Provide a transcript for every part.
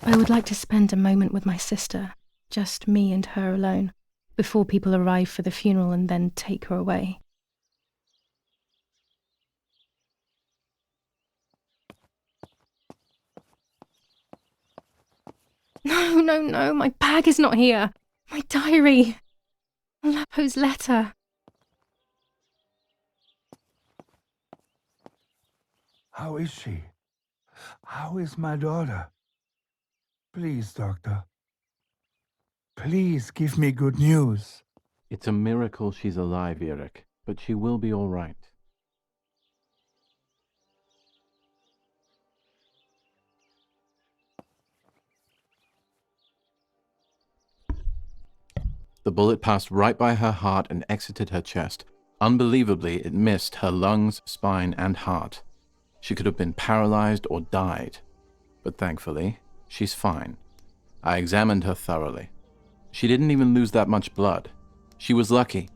I would like to spend a moment with my sister, just me and her alone, before people arrive for the funeral and then take her away. No, my bag is not here. My diary. Lapo's letter. How is she? How is my daughter? Please, doctor. Please give me good news. It's a miracle she's alive, Eric, but she will be all right. The bullet passed right by her heart and exited her chest. Unbelievably, it missed her lungs, spine, and heart. She could have been paralyzed or died. But thankfully, she's fine. I examined her thoroughly. She didn't even lose that much blood. She was lucky.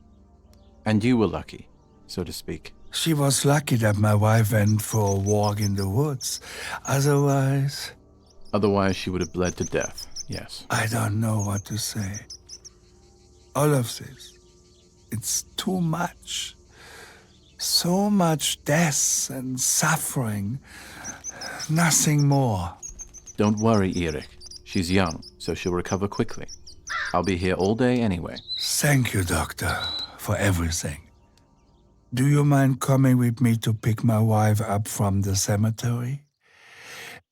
And you were lucky, so to speak. She was lucky that my wife went for a walk in the woods. Otherwise, she would have bled to death, yes. I don't know what to say. All of this, it's too much. So much death and suffering. Nothing more. Don't worry, Eric. She's young, so she'll recover quickly. I'll be here all day anyway. Thank you, doctor, for everything. Do you mind coming with me to pick my wife up from the cemetery?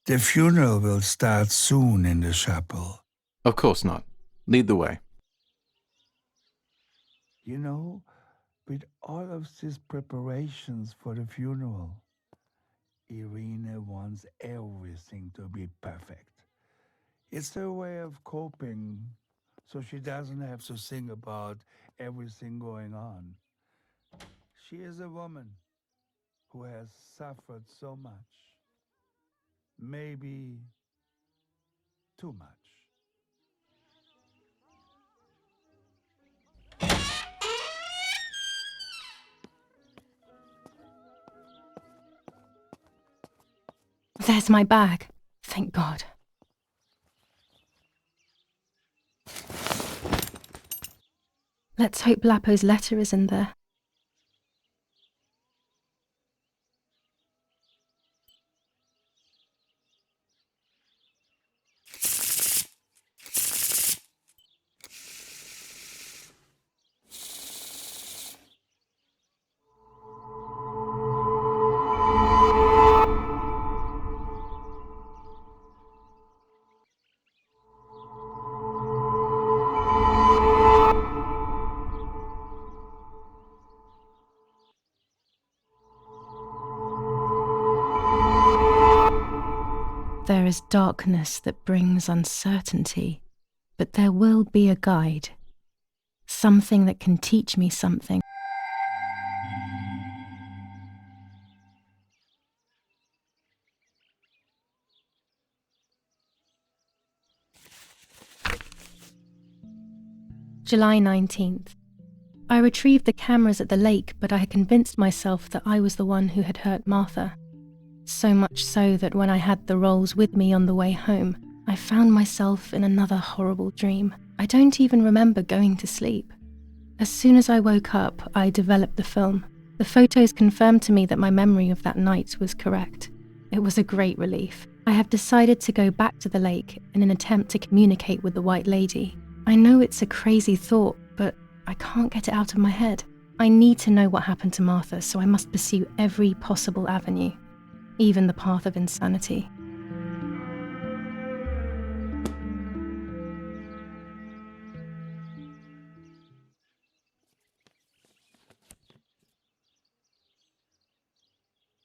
The funeral will start soon in the chapel. Of course not. Lead the way. You know, with all of these preparations for the funeral, Irina wants everything to be perfect. It's her way of coping, so she doesn't have to think about everything going on. She is a woman who has suffered so much. Maybe too much. There's my bag. Thank God. Let's hope Lapo's letter is in there. There is darkness that brings uncertainty, but there will be a guide. Something that can teach me something. July 19th. I retrieved the cameras at the lake, but I had convinced myself that I was the one who had hurt Martha. So much so that when I had the rolls with me on the way home, I found myself in another horrible dream. I don't even remember going to sleep. As soon as I woke up, I developed the film. The photos confirmed to me that my memory of that night was correct. It was a great relief. I have decided to go back to the lake in an attempt to communicate with the White Lady. I know it's a crazy thought, but I can't get it out of my head. I need to know what happened to Martha, so I must pursue every possible avenue, even the path of insanity.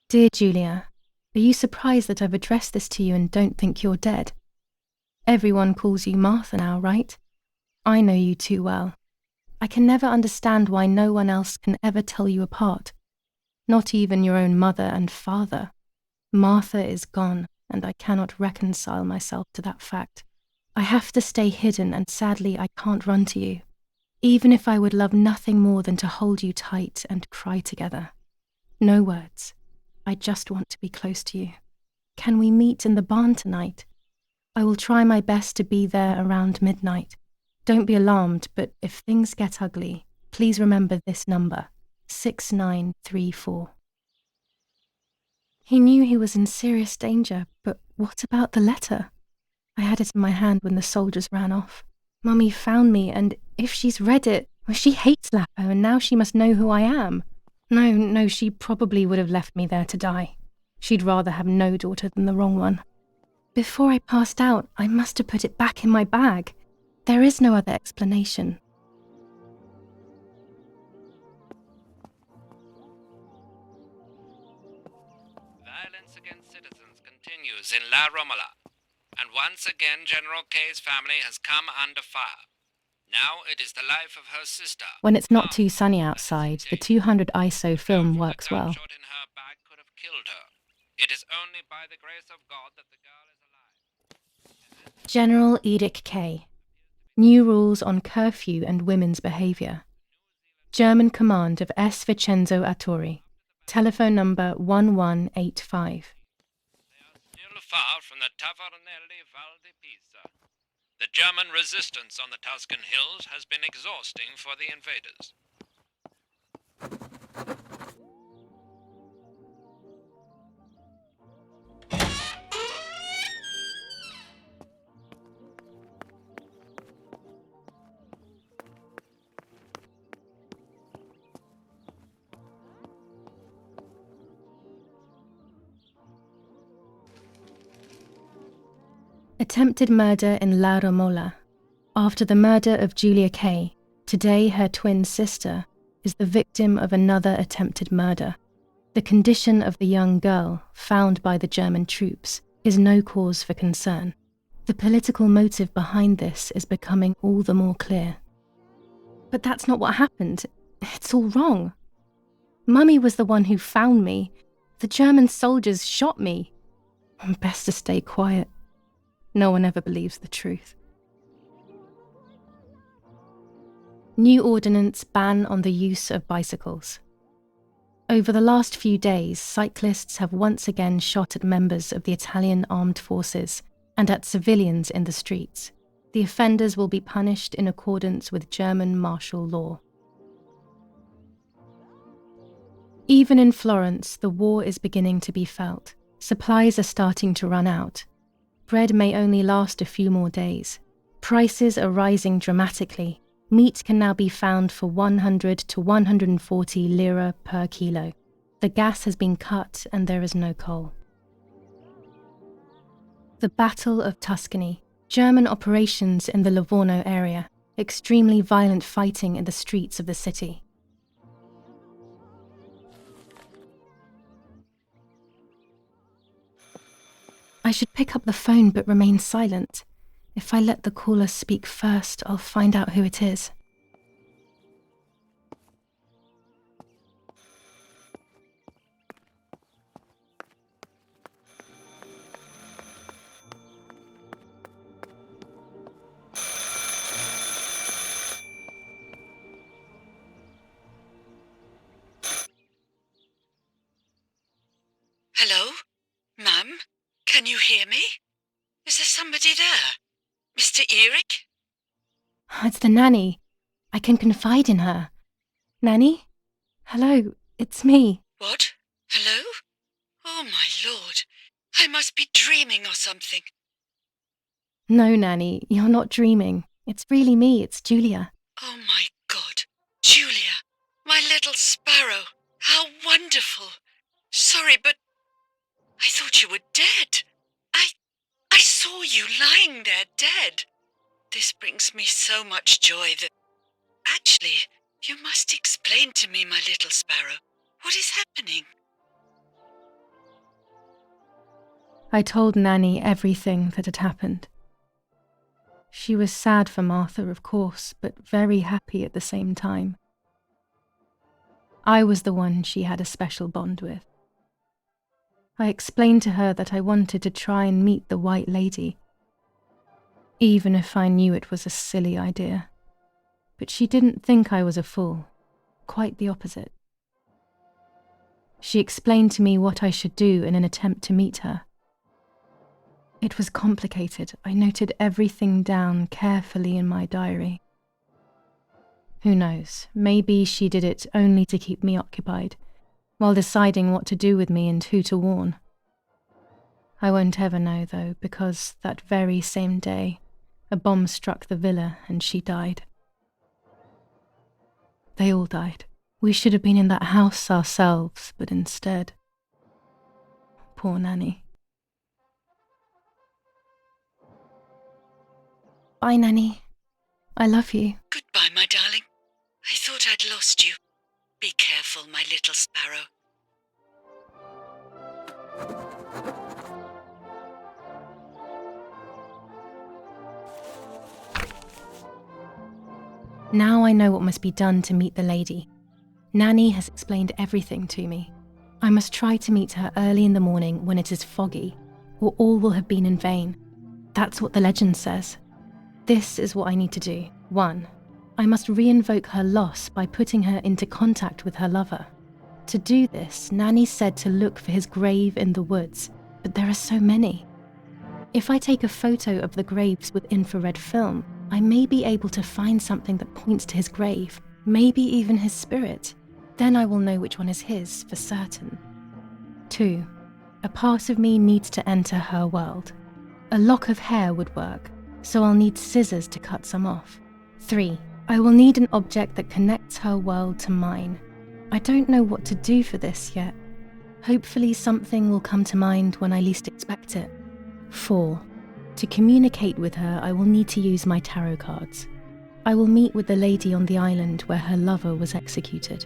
Dear Julia, are you surprised that I've addressed this to you and don't think you're dead? Everyone calls you Martha now, right? I know you too well. I can never understand why no one else can ever tell you apart. Not even your own mother and father. Martha is gone, and I cannot reconcile myself to that fact. I have to stay hidden, and sadly I can't run to you. Even if I would love nothing more than to hold you tight and cry together. No words. I just want to be close to you. Can we meet in the barn tonight? I will try my best to be there around midnight. Don't be alarmed, but if things get ugly, please remember this number, 6934. He knew he was in serious danger, but what about the letter? I had it in my hand when the soldiers ran off. Mummy found me, and if she's read it, well, she hates Lapo, and now she must know who I am. No, she probably would have left me there to die. She'd rather have no daughter than the wrong one. Before I passed out, I must have put it back in my bag. There is no other explanation. Violence against citizens continues in La Romola, and once again General K's family has come under fire. Now it is the life of her sister. When it's not too sunny outside, the 200 ISO film works well. Shot in her back could have killed her. It is only by the grace of God that the girl is alive. General Edict K. New rules on curfew and women's behaviour. German command of S. Vincenzo Arturi. Telephone number 1185. They are still far from the Tavernelli Val di Pisa. The German resistance on the Tuscan hills has been exhausting for the invaders. Attempted murder in La Romola. After the murder of Julia K., today her twin sister is the victim of another attempted murder. The condition of the young girl, found by the German troops, is no cause for concern. The political motive behind this is becoming all the more clear. But that's not what happened. It's all wrong. Mummy was the one who found me. The German soldiers shot me. Best to stay quiet. No one ever believes the truth. New ordinance ban on the use of bicycles. Over the last few days, cyclists have once again shot at members of the Italian armed forces and at civilians in the streets. The offenders will be punished in accordance with German martial law. Even in Florence, the war is beginning to be felt. Supplies are starting to run out. Bread may only last a few more days. Prices are rising dramatically. Meat can now be found for 100 to 140 lira per kilo. The gas has been cut and there is no coal. The Battle of Tuscany. German operations in the Livorno area. Extremely violent fighting in the streets of the city. I should pick up the phone but remain silent. If I let the caller speak first, I'll find out who it is. Hello? Ma'am? Can you hear me? Is there somebody there? Mr. Eric? It's the nanny. I can confide in her. Nanny? Hello, it's me. What? Hello? Oh, my Lord. I must be dreaming or something. No, Nanny, you're not dreaming. It's really me, it's Julia. Oh, my God. Julia, my little sparrow. How wonderful. Sorry, but I thought you were dead. I saw you lying there dead. This brings me so much joy that... Actually, you must explain to me, my little sparrow. What is happening? I told Nanny everything that had happened. She was sad for Martha, of course, but very happy at the same time. I was the one she had a special bond with. I explained to her that I wanted to try and meet the White Lady, even if I knew it was a silly idea. But she didn't think I was a fool, quite the opposite. She explained to me what I should do in an attempt to meet her. It was complicated. I noted everything down carefully in my diary. Who knows, maybe she did it only to keep me occupied, while deciding what to do with me and who to warn. I won't ever know, though, because that very same day, a bomb struck the villa and she died. They all died. We should have been in that house ourselves, but instead... Poor Nanny. Bye, Nanny. I love you. Goodbye, my darling. I thought I'd lost you. Be careful, my little sparrow. Now I know what must be done to meet the lady. Nanny has explained everything to me. I must try to meet her early in the morning when it is foggy, or all will have been in vain. That's what the legend says. This is what I need to do. 1. I must reinvoke her loss by putting her into contact with her lover. To do this, Nanny said to look for his grave in the woods, but there are so many. If I take a photo of the graves with infrared film, I may be able to find something that points to his grave, maybe even his spirit. Then I will know which one is his for certain. 2. A part of me needs to enter her world. A lock of hair would work, so I'll need scissors to cut some off. 3. I will need an object that connects her world to mine. I don't know what to do for this yet. Hopefully something will come to mind when I least expect it. 4. To communicate with her, I will need to use my tarot cards. I will meet with the lady on the island where her lover was executed.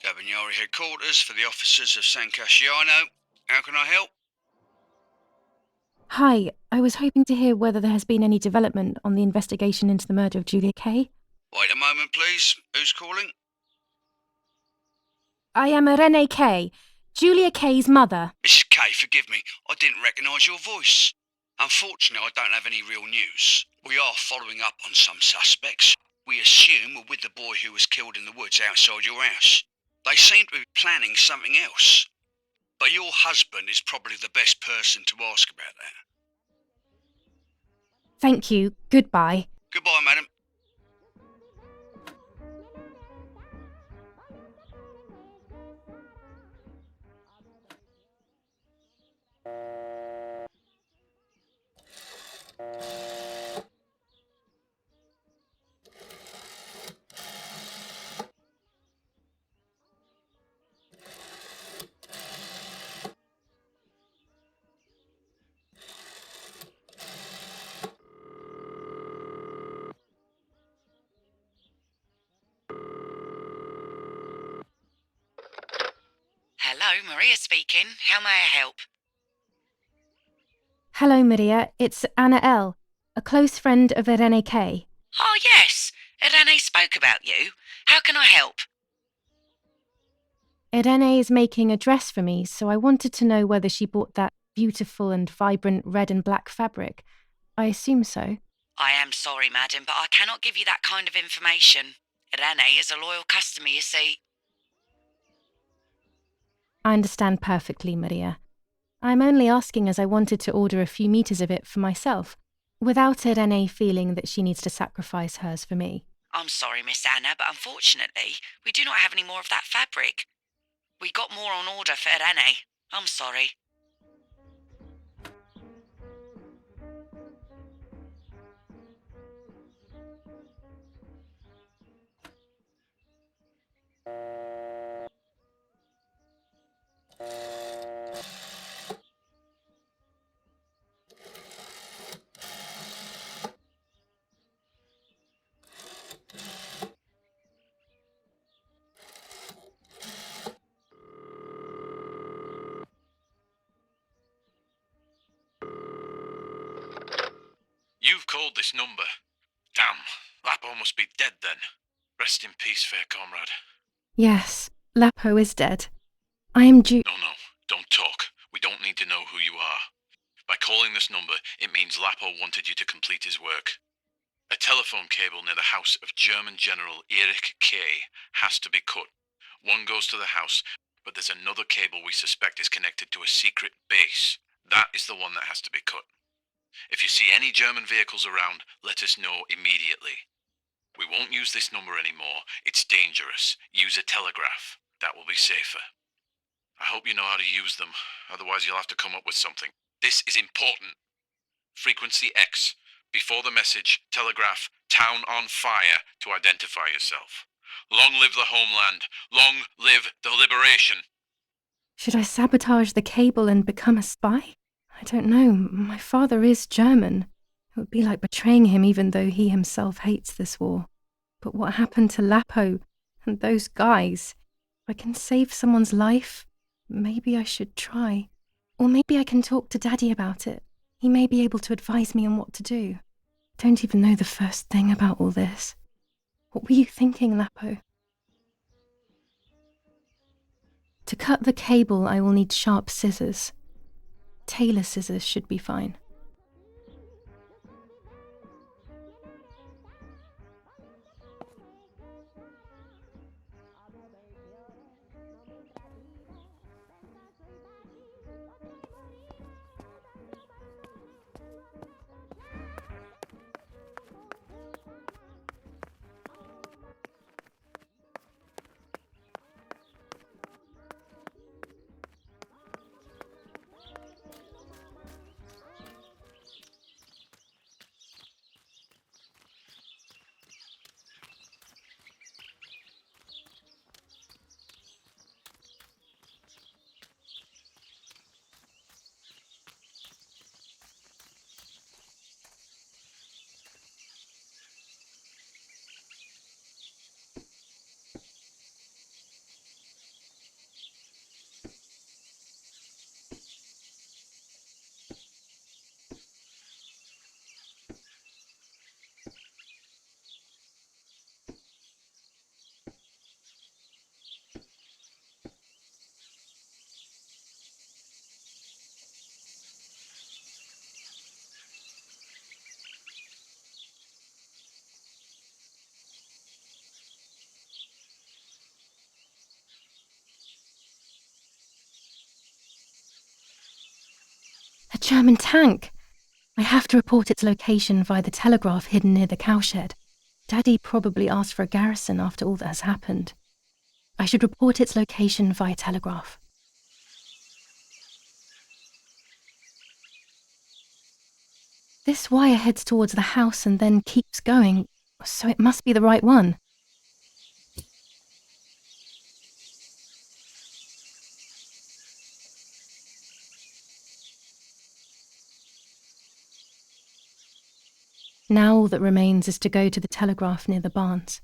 Cabanari headquarters for the officers of San Casciano. How can I help? Hi, I was hoping to hear whether there has been any development on the investigation into the murder of Julia Kay. Wait a moment, please. Who's calling? I am Irene Kay, Julia Kay's mother. Mrs. Kay, forgive me. I didn't recognise your voice. Unfortunately, I don't have any real news. We are following up on some suspects. We assume we're with the boy who was killed in the woods outside your house. They seem to be planning something else. But your husband is probably the best person to ask about that. Thank you. Goodbye. Goodbye, madam. Hello, Maria speaking. How may I help? Hello, Maria. It's Anna L., a close friend of Irene Kay. Oh, yes. Irene spoke about you. How can I help? Irene is making a dress for me, so I wanted to know whether she bought that beautiful and vibrant red and black fabric. I assume so. I am sorry, madam, but I cannot give you that kind of information. Irene is a loyal customer, you see. I understand perfectly, Maria. I'm only asking as I wanted to order a few meters of it for myself, without Irene feeling that she needs to sacrifice hers for me. I'm sorry, Miss Anna, but unfortunately, we do not have any more of that fabric. We got more on order for Irene. I'm sorry. called this number. Damn, Lapo must be dead then. Rest in peace, fair comrade. Yes, Lapo is dead. I am due. No, don't talk. We don't need to know who you are. By calling this number, it means Lapo wanted you to complete his work. A telephone cable near the house of German General Erich Kay has to be cut. One goes to the house, but there's another cable we suspect is connected to a secret base. That is the one that has to be cut. If you see any German vehicles around, let us know immediately. We won't use this number anymore. It's dangerous. Use a telegraph. That will be safer. I hope you know how to use them, otherwise you'll have to come up with something. This is important. Frequency X. Before the message, telegraph "Town on fire" to identify yourself. Long live the homeland. Long live the liberation. Should I sabotage the cable and become a spy? I don't know. My father is German. It would be like betraying him even though he himself hates this war. But what happened to Lapo and those guys? If I can save someone's life, maybe I should try. Or maybe I can talk to Daddy about it. He may be able to advise me on what to do. I don't even know the first thing about all this. What were you thinking, Lapo? To cut the cable, I will need sharp scissors. Tailor scissors should be fine. A German tank! I have to report its location via the telegraph hidden near the cowshed. Daddy probably asked for a garrison after all that has happened. I should report its location via telegraph. This wire heads towards the house and then keeps going, so it must be the right one. Now all that remains is to go to the telegraph near the barns.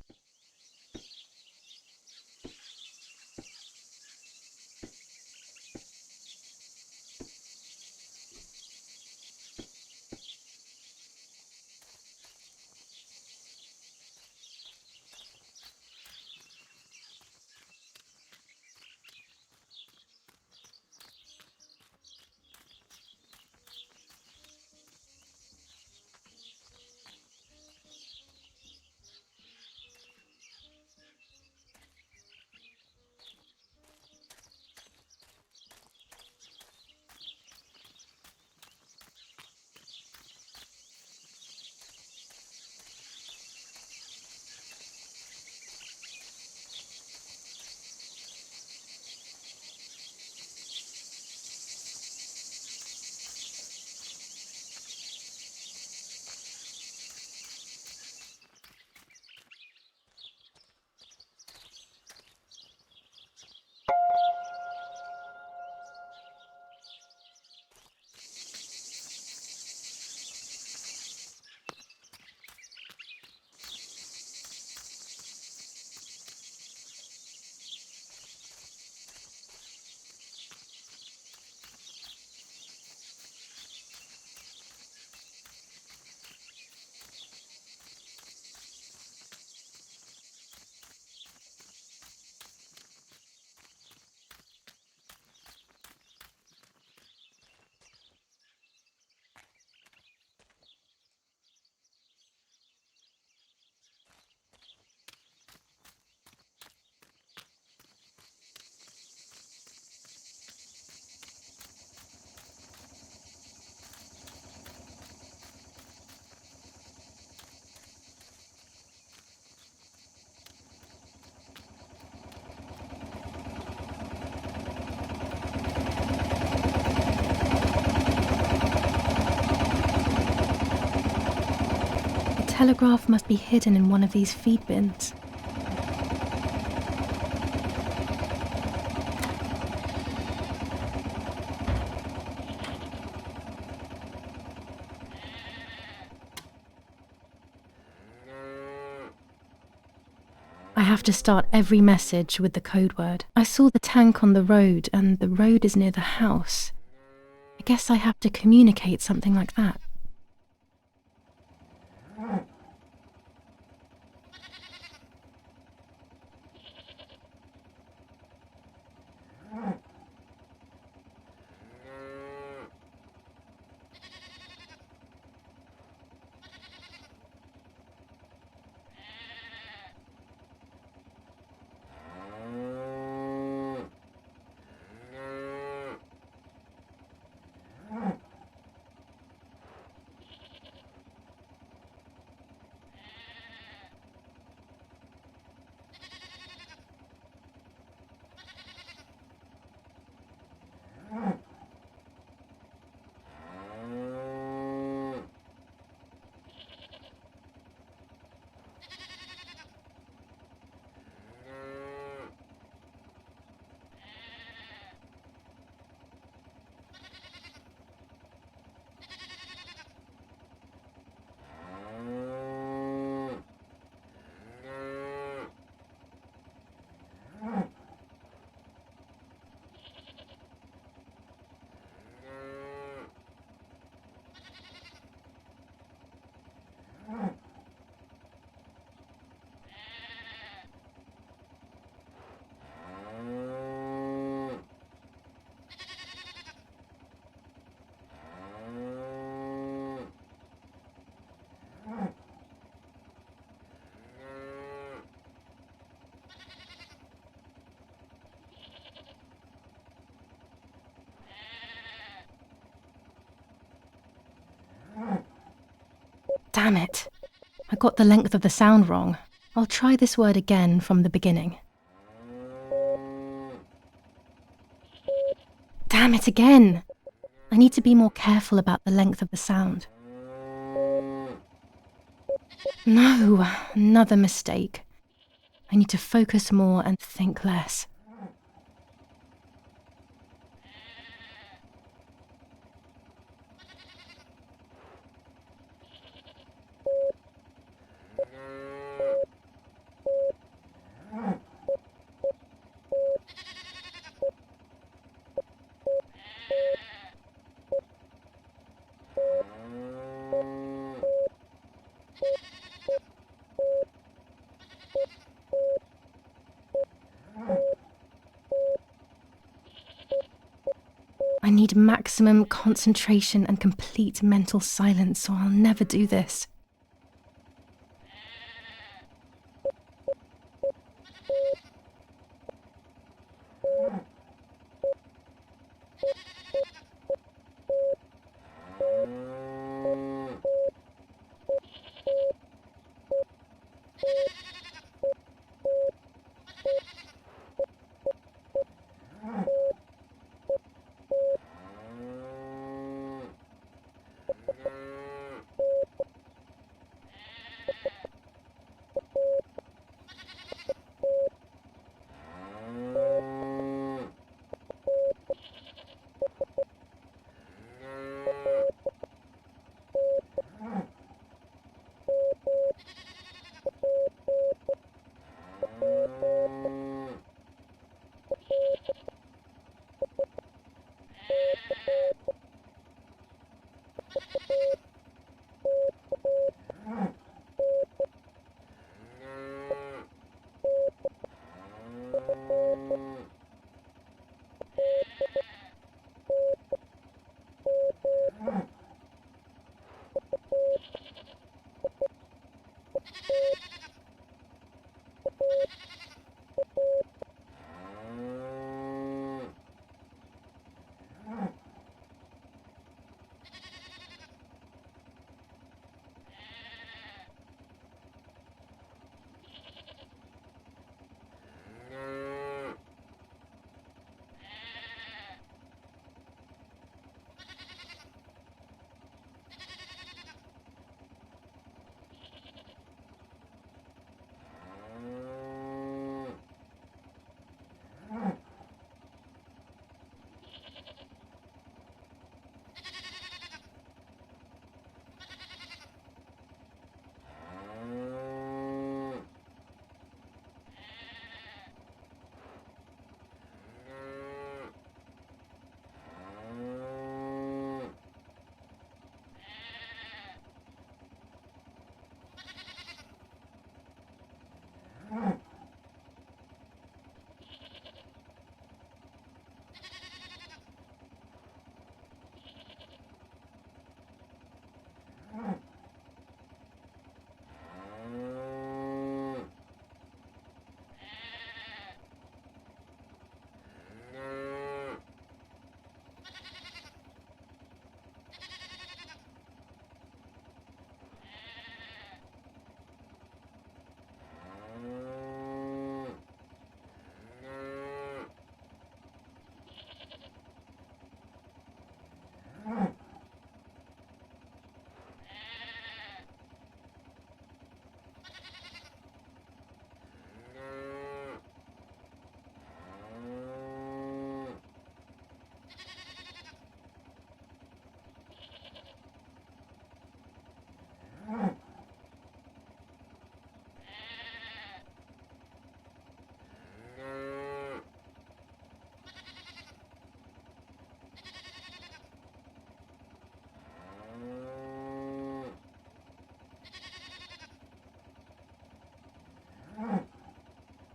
telegraph must be hidden in one of these feed bins. I have to start every message with the code word. I saw the tank on the road, and the road is near the house. I guess I have to communicate something like that. Damn it. I got the length of the sound wrong. I'll try this word again from the beginning. Damn it again! I need to be more careful about the length of the sound. No, another mistake. I need to focus more and think less. I need maximum concentration and complete mental silence, or I'll never do this.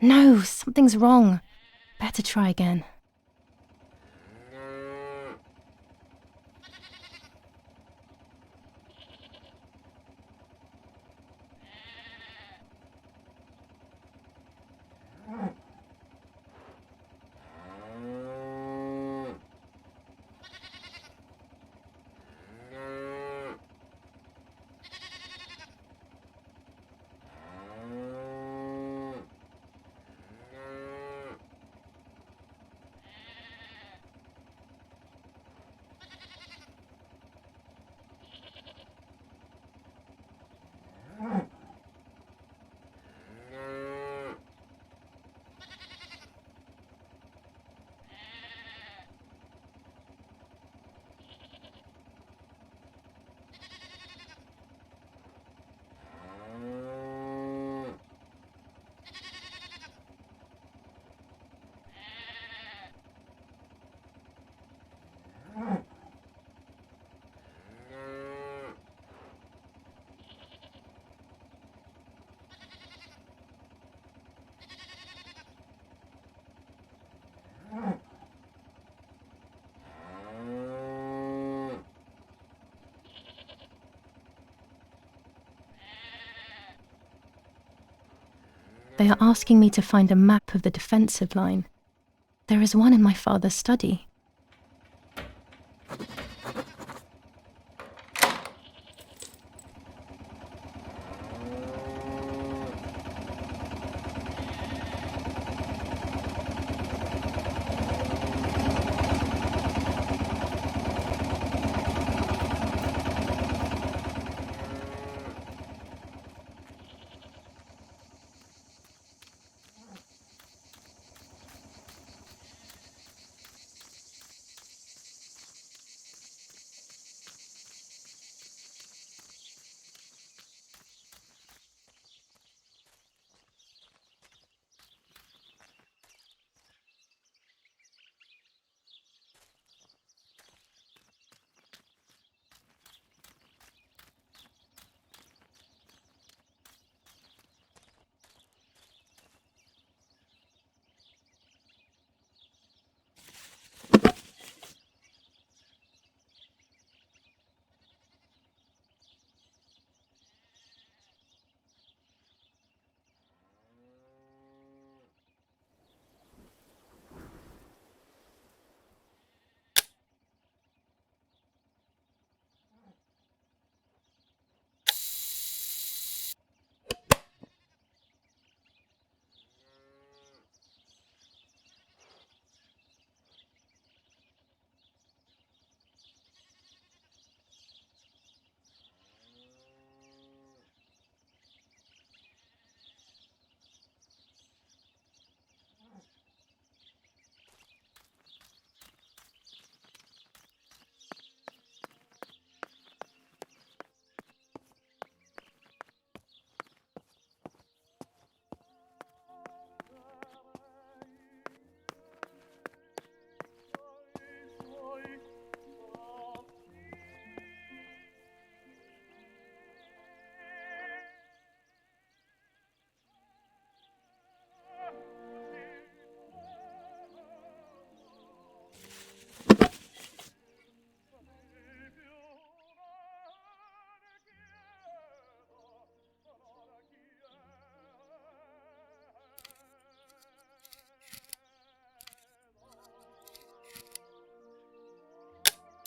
No, something's wrong. Better try again. They are asking me to find a map of the defensive line. There is one in my father's study.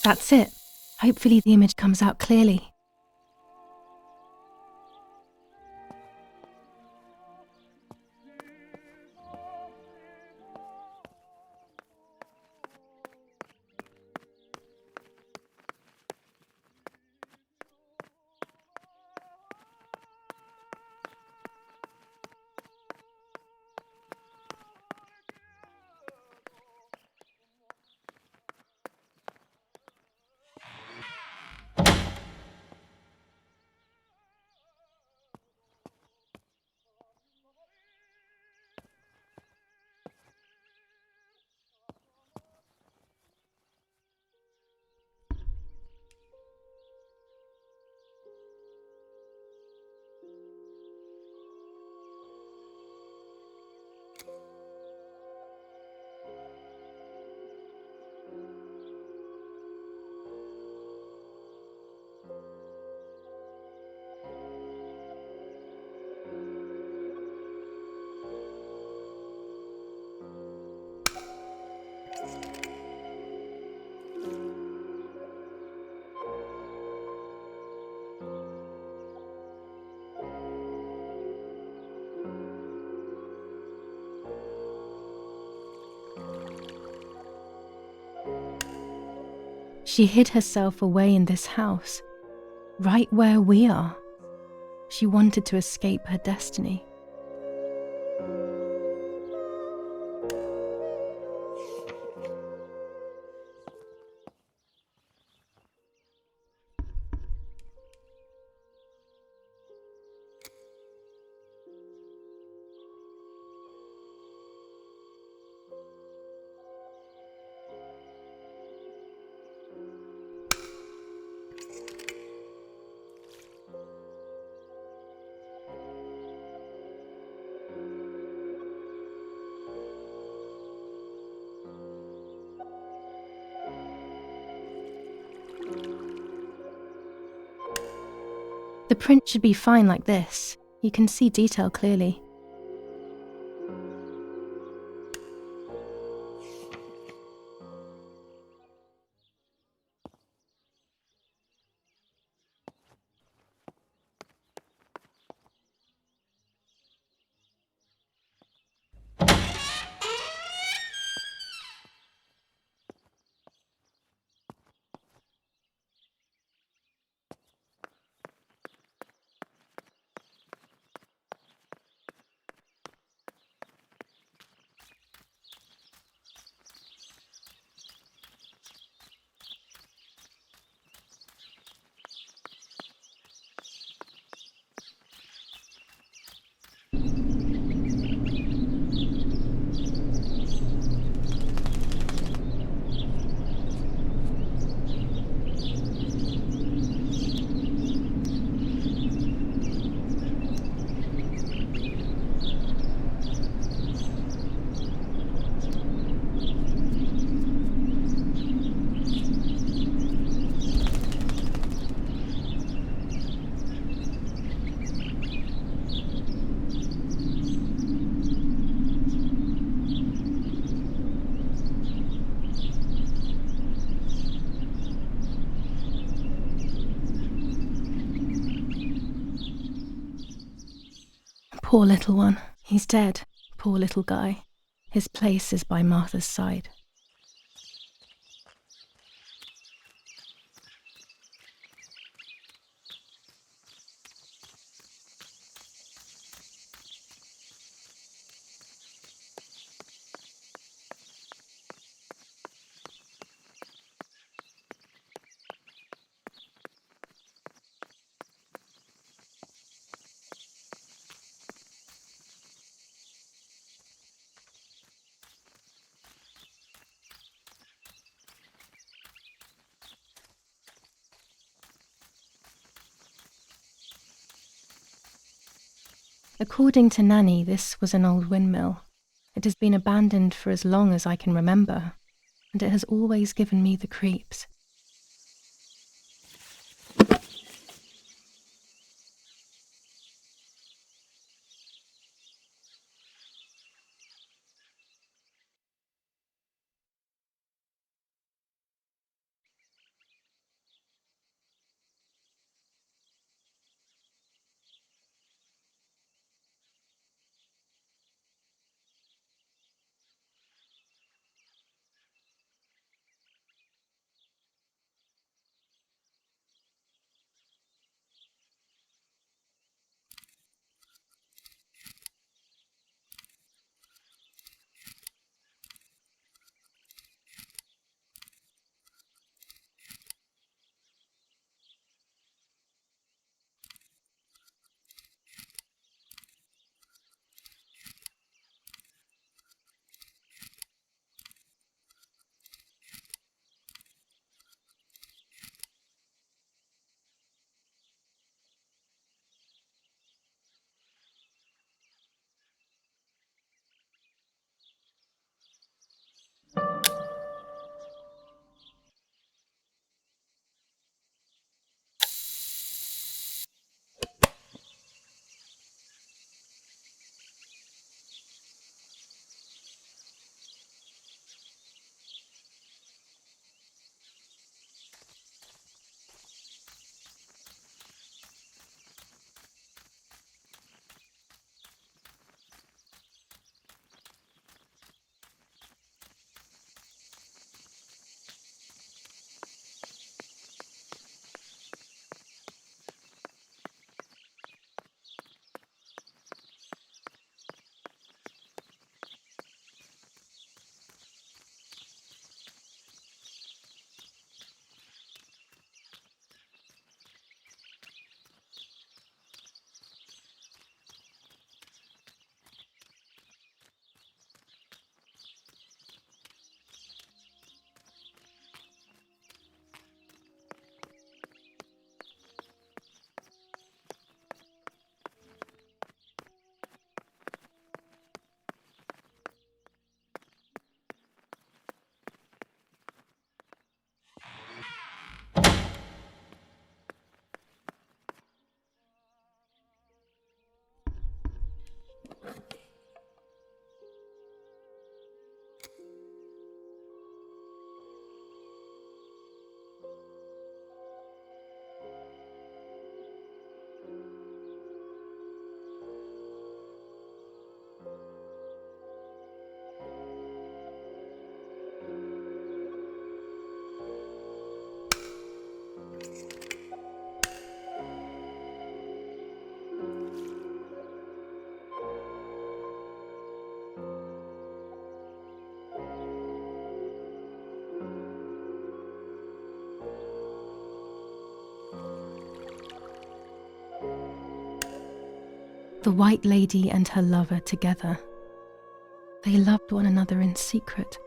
That's it. Hopefully the image comes out clearly. She hid herself away in this house, right where we are. She wanted to escape her destiny. The print should be fine like this. You can see detail clearly. Poor little one. He's dead. Poor little guy. His place is by Martha's side. According to Nanny, this was an old windmill. It has been abandoned for as long as I can remember, and it has always given me the creeps. The White Lady and her lover together. They loved one another in secret.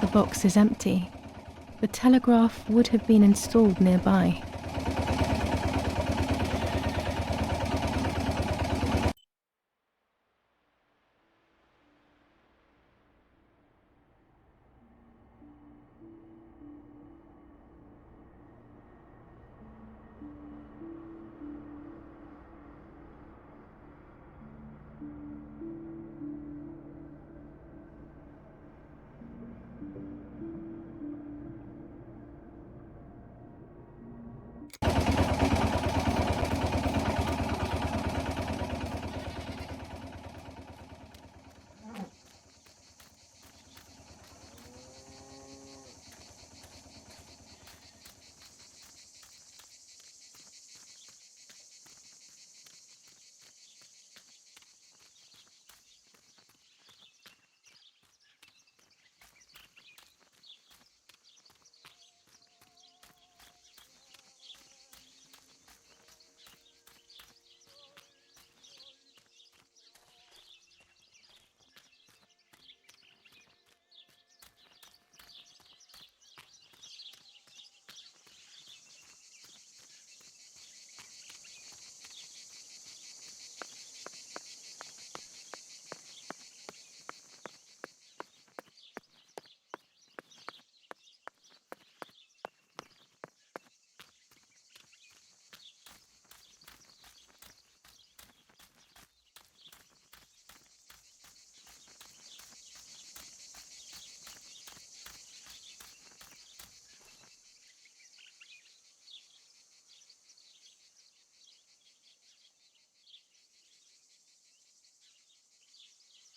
The box is empty. The telegraph would have been installed nearby.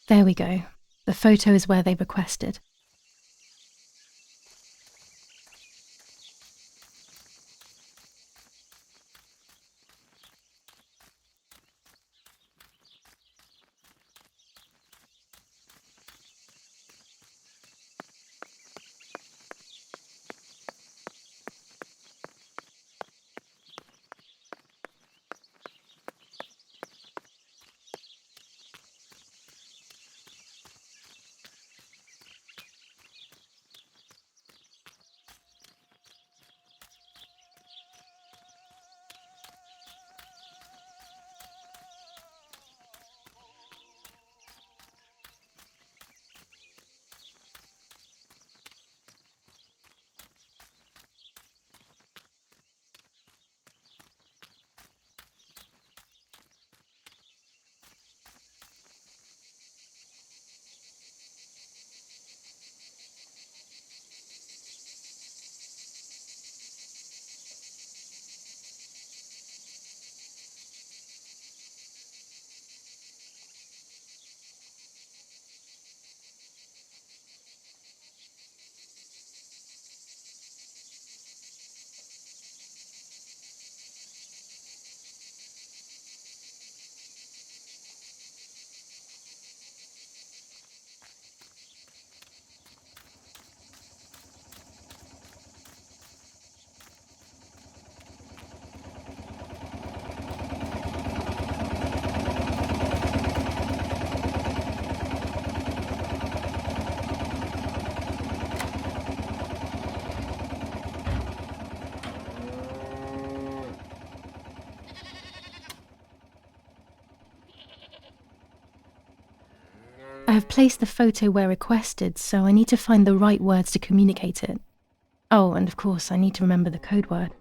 There we go. The photo is where they requested. have placed the photo where requested, so I need to find the right words to communicate it. Oh, and of course, I need to remember the code word.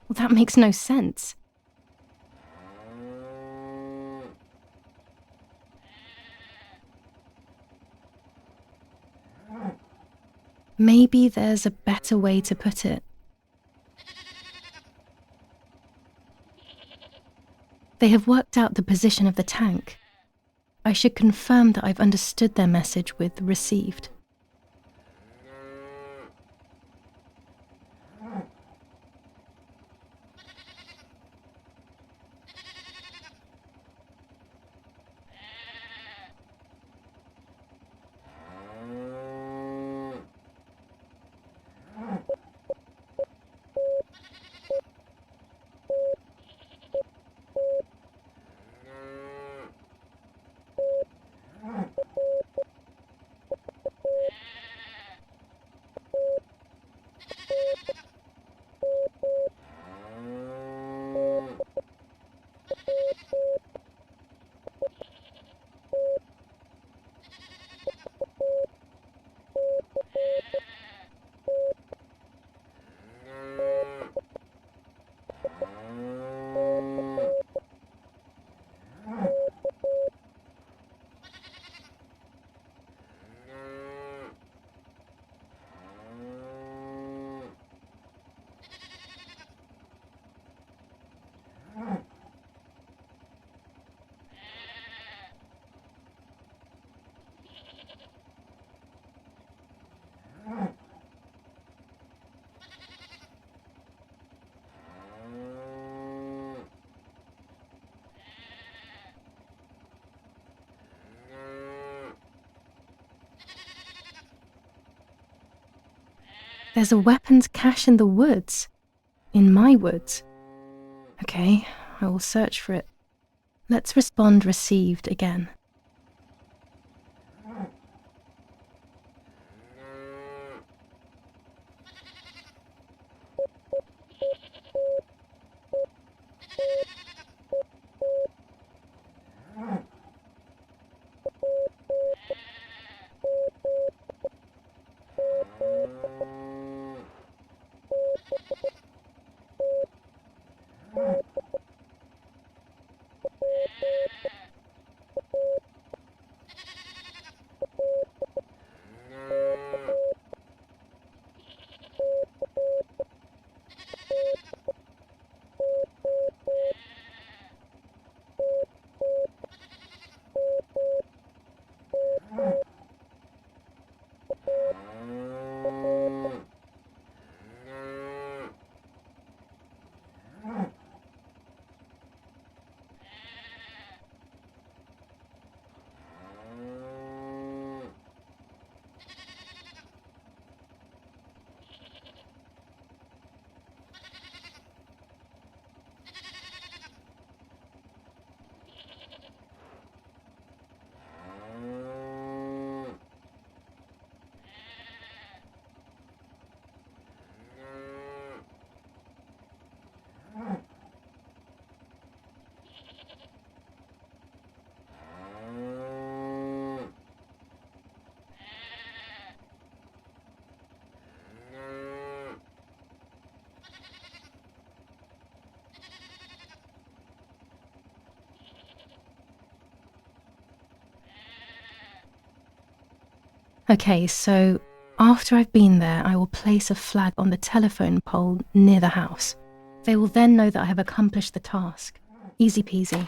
Well, that makes no sense. Maybe there's a better way to put it. They have worked out the position of the tank. I should confirm that I've understood their message with received. There's a weapons cache in the woods. In my woods. Okay, I will search for it. Let's respond received again. Okay, so after I've been there, I will place a flag on the telephone pole near the house. They will then know that I have accomplished the task. Easy peasy.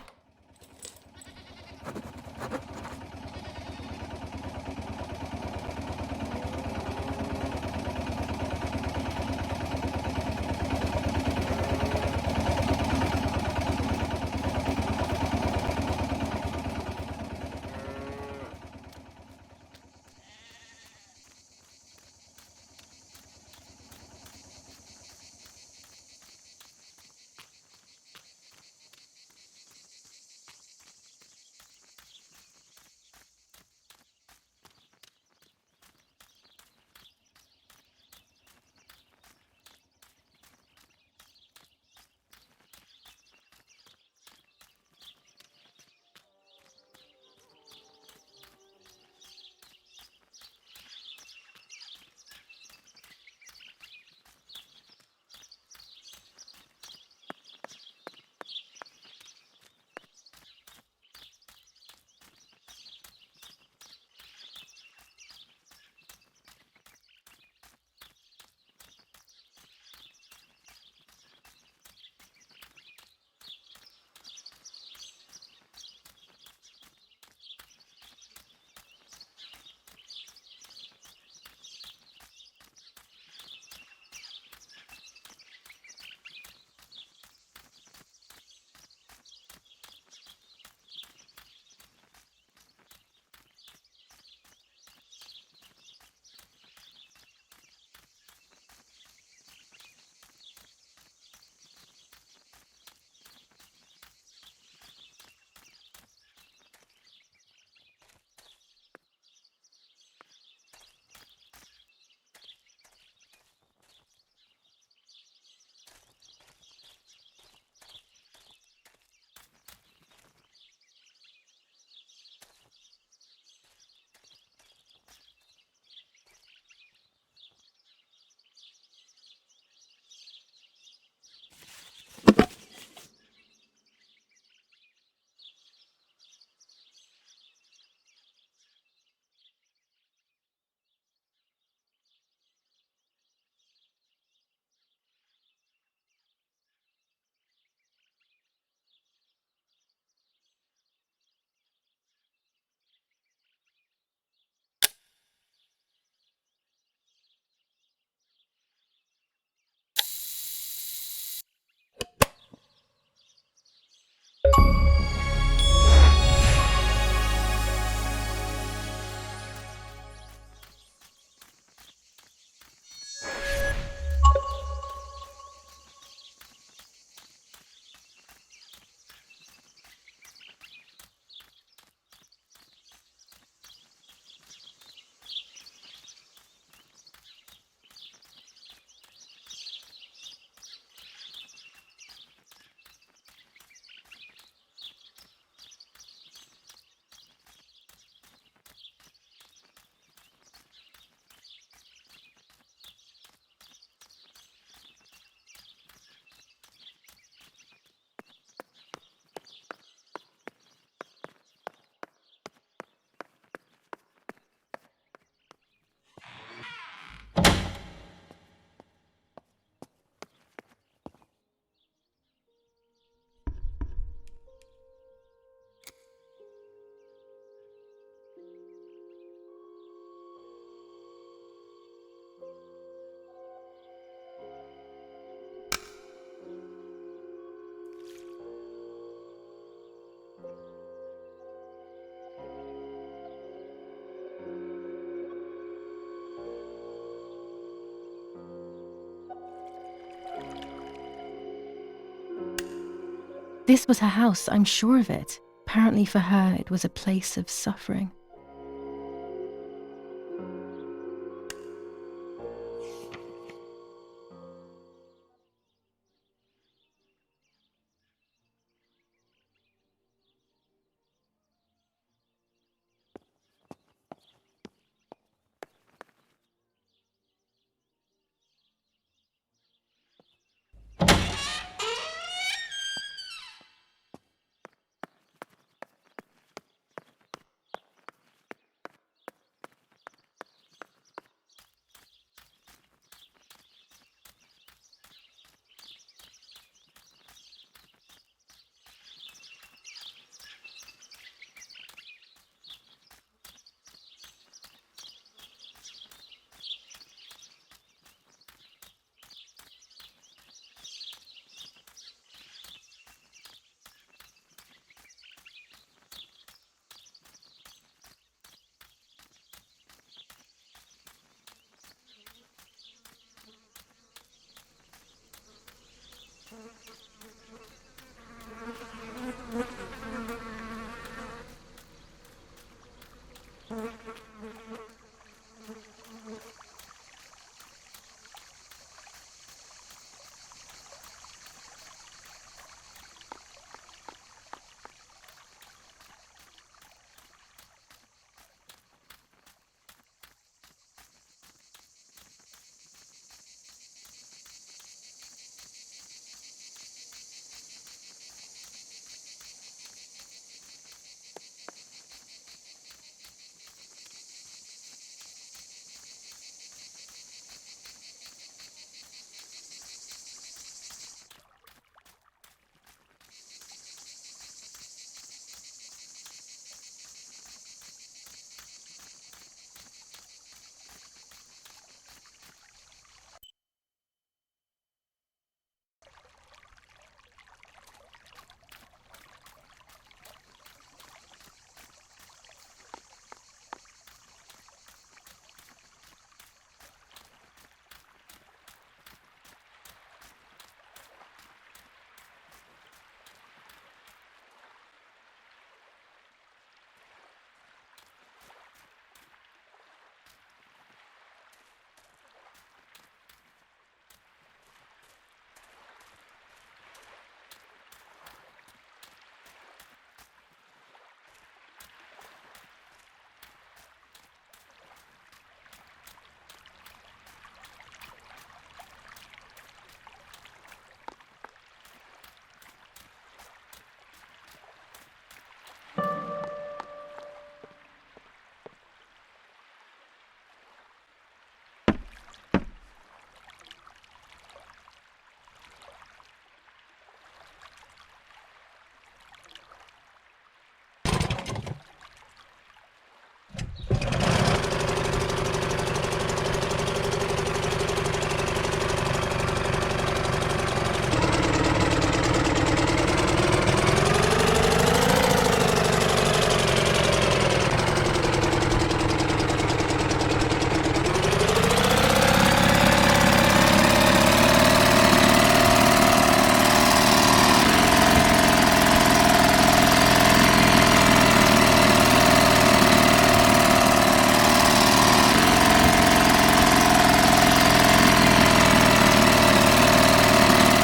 This was her house, I'm sure of it. Apparently for her, it was a place of suffering.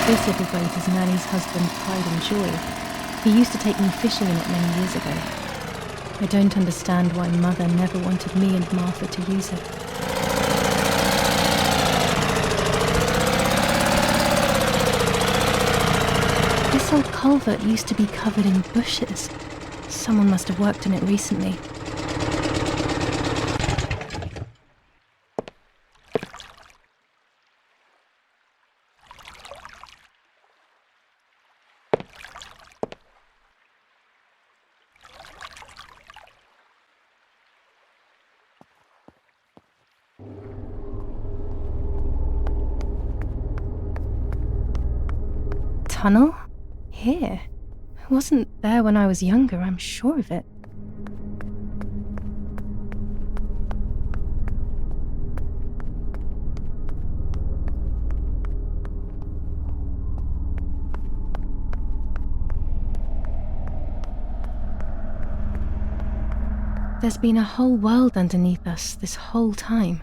This little boat is Nanny's husband's pride and joy. He used to take me fishing in it many years ago. I don't understand why Mother never wanted me and Martha to use it. This old culvert used to be covered in bushes. Someone must have worked in it recently. Tunnel? Here? It wasn't there when I was younger, I'm sure of it. There's been a whole world underneath us this whole time.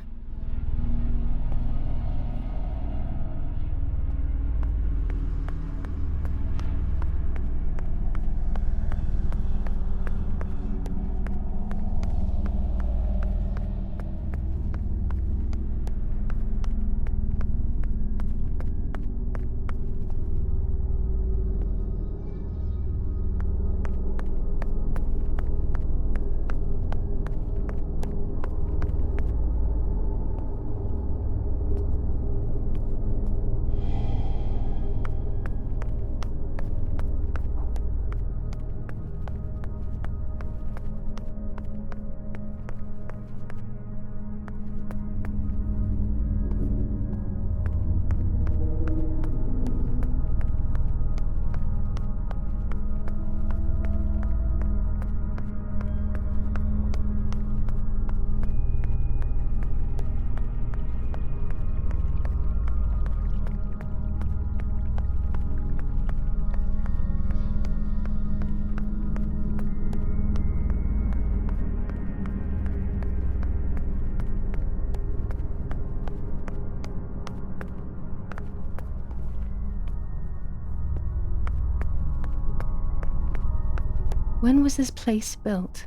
When was this place built?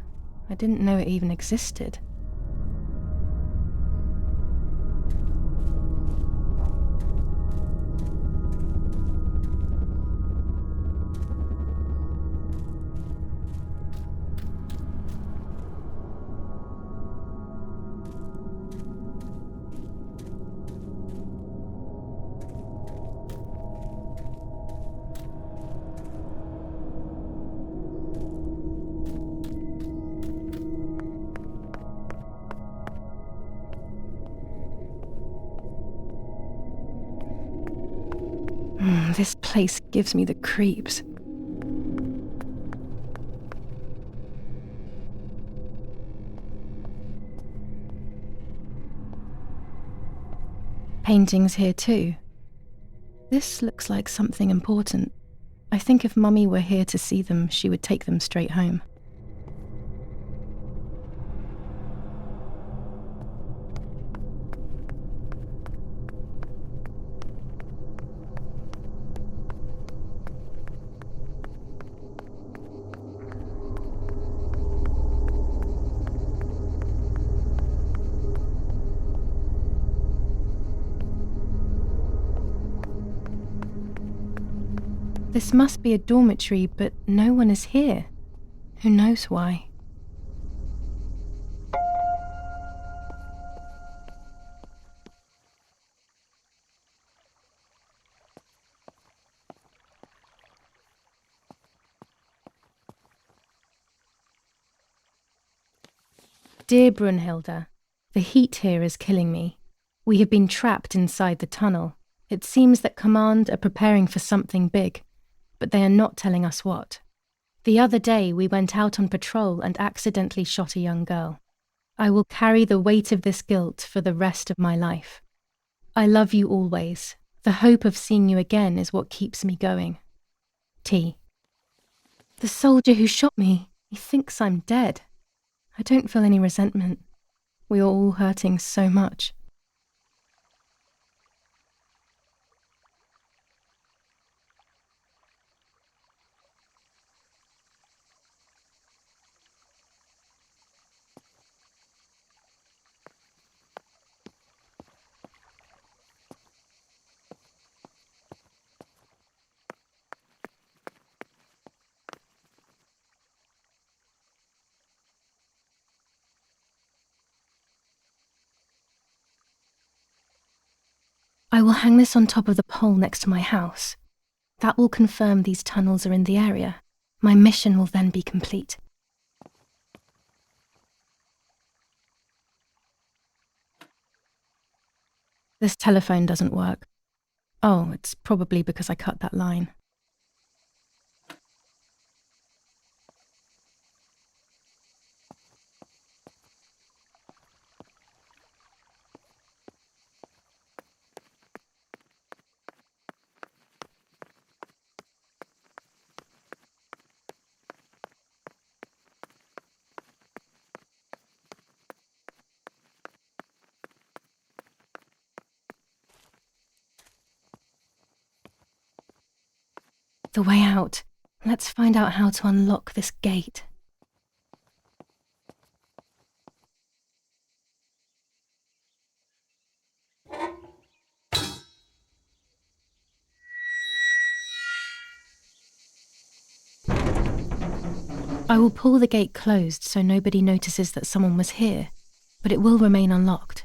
I didn't know it even existed. This place gives me the creeps. Paintings here too. This looks like something important. I think if Mummy were here to see them, she would take them straight home. This must be a dormitory, but no one is here. Who knows why? Dear Brunhilde, the heat here is killing me. We have been trapped inside the tunnel. It seems that Command are preparing for something big, but they are not telling us what. The other day we went out on patrol and accidentally shot a young girl. I will carry the weight of this guilt for the rest of my life. I love you always. The hope of seeing you again is what keeps me going. T. The soldier who shot me, he thinks I'm dead. I don't feel any resentment. We are all hurting so much. will hang this on top of the pole next to my house. That will confirm these tunnels are in the area. My mission will then be complete. This telephone doesn't work. Oh, it's probably because I cut that line. The way out. Let's find out how to unlock this gate. I will pull the gate closed so nobody notices that someone was here, but it will remain unlocked.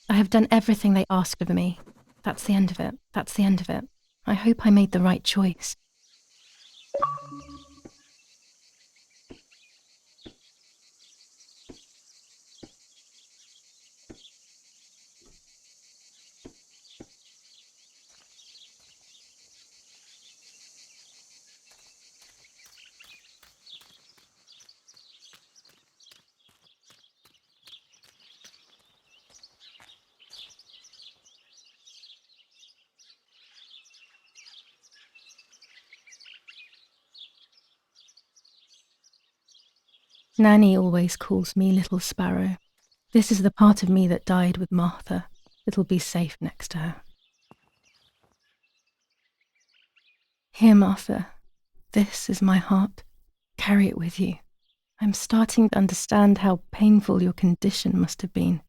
I have done everything they asked of me. That's the end of it. That's the end of it. I hope I made the right choice. Nanny always calls me Little Sparrow. This is the part of me that died with Martha. It'll be safe next to her. Here, Martha. This is my heart. Carry it with you. I'm starting to understand how painful your condition must have been.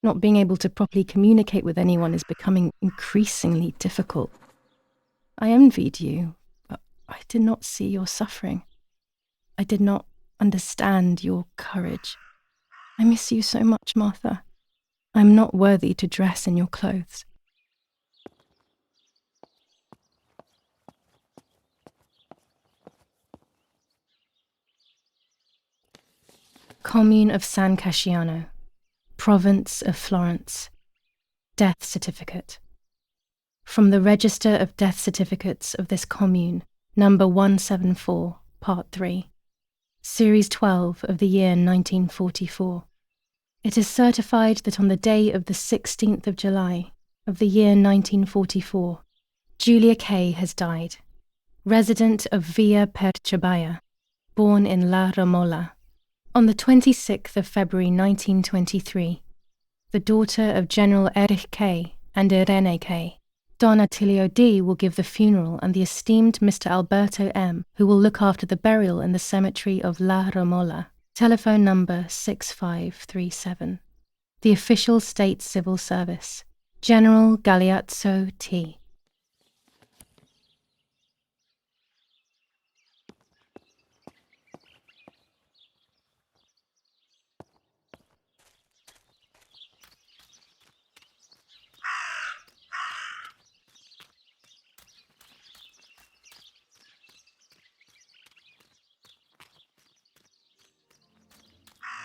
Not being able to properly communicate with anyone is becoming increasingly difficult. I envied you, but I did not see your suffering. I did not understand your courage. I miss you so much, Martha. I'm not worthy to dress in your clothes. Commune of San Casciano, Province of Florence. Death certificate. From the Register of Death Certificates of this commune, number 174, part 3, series 12 of the year 1944. It is certified that on the day of the 16th of July of the year 1944, Julia Kay has died, resident of Villa Perchabaya, born in La Romola. On the 26th of February 1923, the daughter of General Erich Kay and Irene Kay, Don Attilio D. will give the funeral, and the esteemed Mr. Alberto M., who will look after the burial in the cemetery of La Romola. Telephone number 6537. The Official State Civil Service. General Galeazzo T.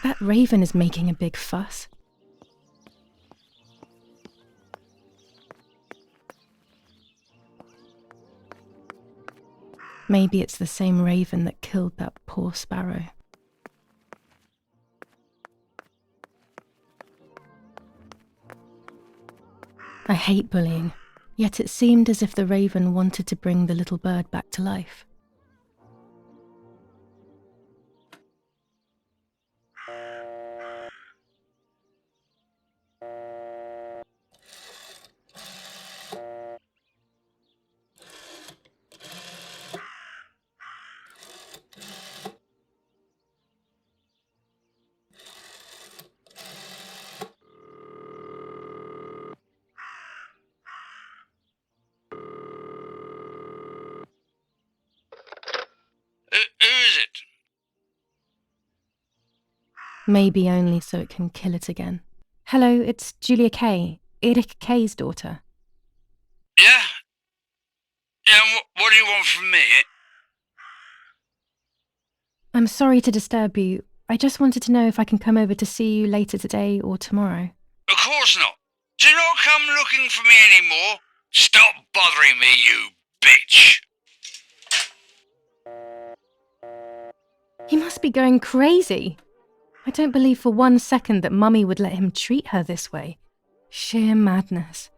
That raven is making a big fuss. Maybe it's the same raven that killed that poor sparrow. I hate bullying, yet it seemed as if the raven wanted to bring the little bird back to life. Who is it? Maybe only so it can kill it again. Hello, it's Julia Kay, Erich Kay's daughter. Yeah? Yeah, and what do you want from me? I'm sorry to disturb you. I just wanted to know if I can come over to see you later today or tomorrow. Of course not. Do not come looking for me anymore. Stop bothering me, you bitch. He must be going crazy. I don't believe for 1 second that Mummy would let him treat her this way. Sheer madness.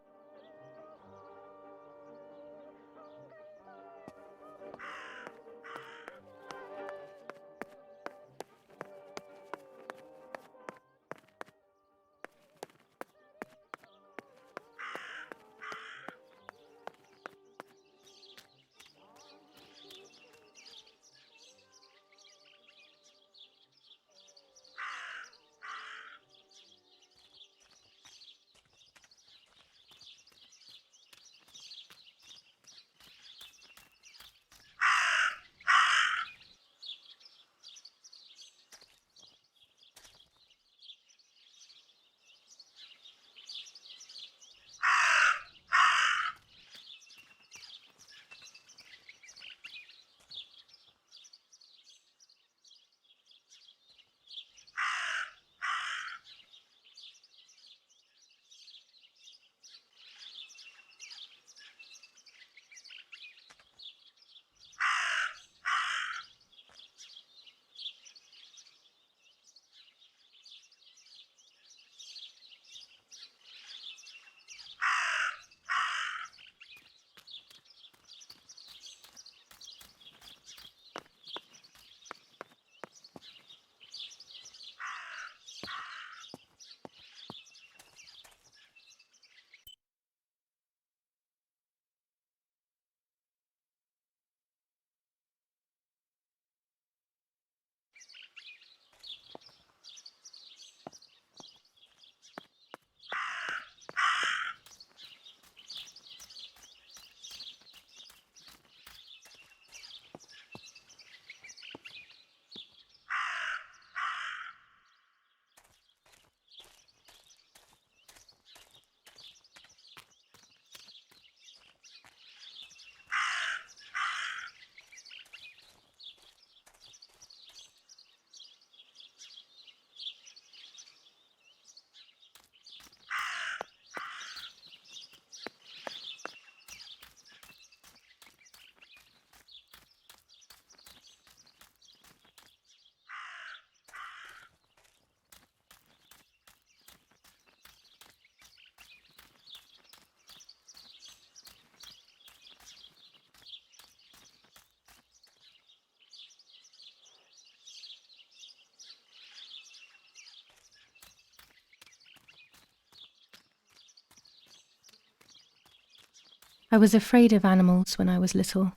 I was afraid of animals when I was little.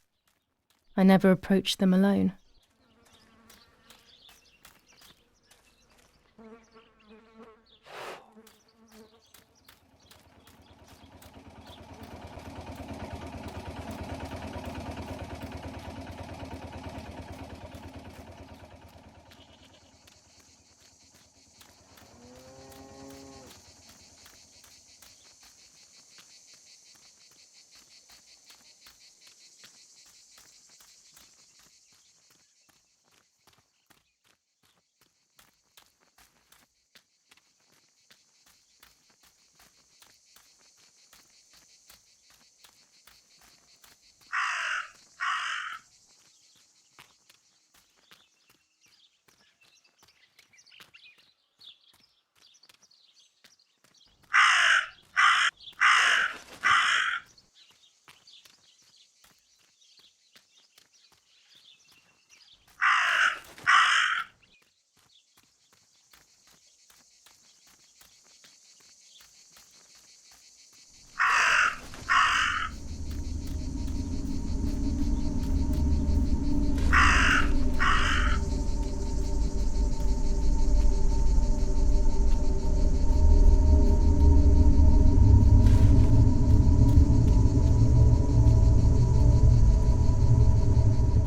I never approached them alone.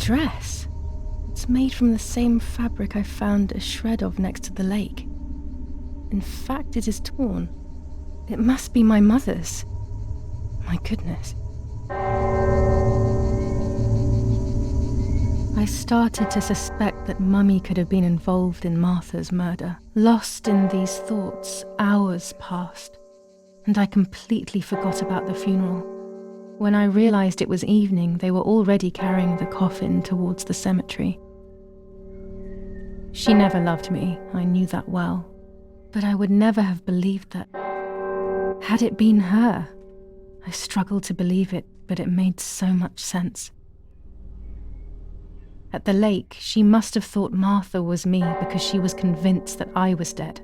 Dress. It's made from the same fabric I found a shred of next to the lake. In fact, it is torn. It must be my mother's. My goodness. I started to suspect that Mummy could have been involved in Martha's murder. Lost in these thoughts, hours passed, and I completely forgot about the funeral. When I realized it was evening, they were already carrying the coffin towards the cemetery. She never loved me, I knew that well, but I would never have believed that. Had it been her? I struggled to believe it, but it made so much sense. At the lake, she must have thought Martha was me because she was convinced that I was dead.